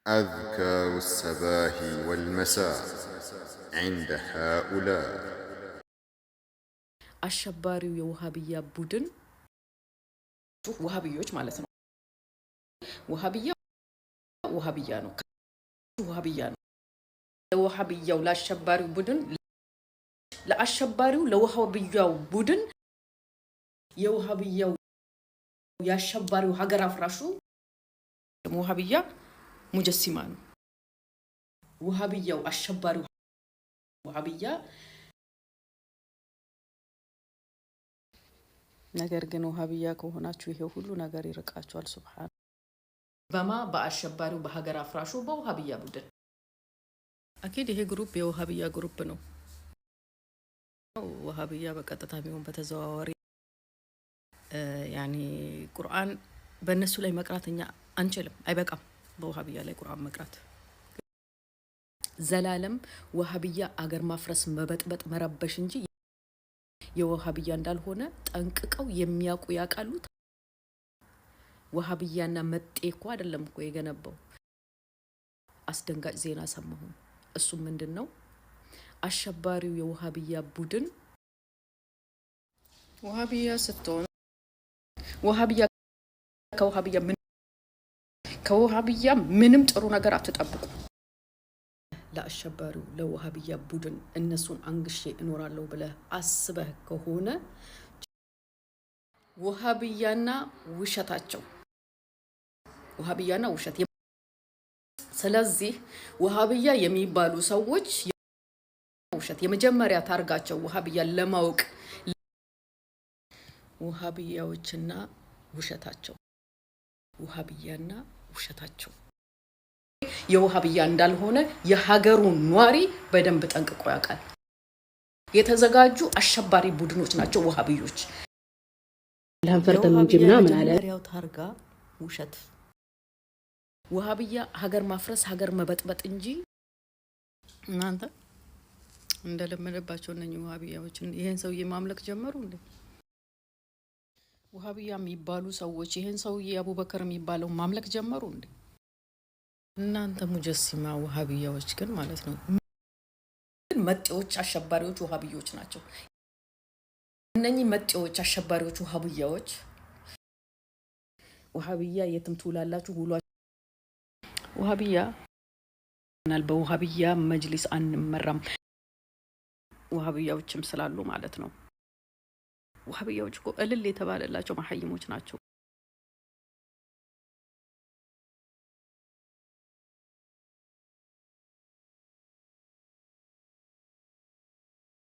أذكار الصباح والمساء عند هؤلاء. አሸባሪው የውሃብያ ቡድን ውሃብዮች ማለት ነው። ውሃብያ ነው። ውሃብያ ነው። ለውሃብያው ለአሸባሪው ቡድን ለአሸባሪው ለውሃብያው ቡድን የውሃብያው የአሸባሪው ሀገር አፍራሹ ውሃብያ ሙጀሲማ ነው። ውሃብያው አሸባሪው ውሃብያ ነገር ግን ውሃብያ ከሆናችሁ ይሄ ሁሉ ነገር ይርቃችኋል። ሱብሃን በማ በአሸባሪው በሀገር አፍራሹ በውሃብያ ቡድን አኪድ ይሄ ግሩፕ የውሃብያ ግሩፕ ነው። ውሃብያ በቀጥታ ቢሆን በተዘዋዋሪ ያኒ ቁርአን በእነሱ ላይ መቅራትኛ አንችልም፣ አይበቃም። በውሃብያ ላይ ቁርአን መቅራት ዘላለም ውሃብያ አገር ማፍረስ መበጥበጥ መረበሽ እንጂ የውሃብያ እንዳልሆነ ጠንቅቀው የሚያውቁ ያውቃሉ። ውሃብያና መጤ እኮ አይደለም እኮ የገነባው። አስደንጋጭ ዜና ሰማሁ። እሱ ምንድነው? አሸባሪው የውሃብያ ቡድን ውሃብያ ስትሆን ከውሃብያ ምንም ጥሩ ነገር አትጠብቁ። ለአሸባሪው ለውሃብያ ቡድን እነሱን አንግሼ እኖራለሁ ብለህ አስበህ ከሆነ ውሃብያና ውሸታቸው ስለዚህ ውሃብያ የሚባሉ ሰዎች ውሸት የመጀመሪያ ታርጋቸው ውሃብያ ለማወቅ ውሃብያዎችና ውሸታቸው የውሃብያ እንዳልሆነ የሀገሩ ኗሪ በደንብ ጠንቅቆ ያውቃል። የተዘጋጁ አሸባሪ ቡድኖች ናቸው ውሃብዮች። ለሀፈርተም ጅምና ምን አለ ያው ታርጋ ውሸት ውሃብያ ሀገር ማፍረስ ሀገር መበጥበጥ እንጂ እናንተ እንደለመደባቸው እነኚህ ውሃብያዎች ይሄን ሰውዬ ማምለክ ጀመሩ እንዴ? ውሃብያ የሚባሉ ሰዎች ይሄን ሰውዬ አቡበከር የሚባለው ማምለክ ጀመሩ እንዴ? እናንተ ሙጀሲማ ውሃብያዎች ግን ማለት ነው መጤዎች አሸባሪዎች ውሃብዮች ናቸው። እነኚህ መጤዎች አሸባሪዎች ውሃብያዎች ውሃብያ የትም ትውላላችሁ ውሏችሁ ውሃብያ በውሃብያ መጅሊስ አንመራም ውሃብያዎችም ስላሉ ማለት ነው። ውሃብያዎች እኮ እልል የተባለላቸው መሐይሞች ናቸው።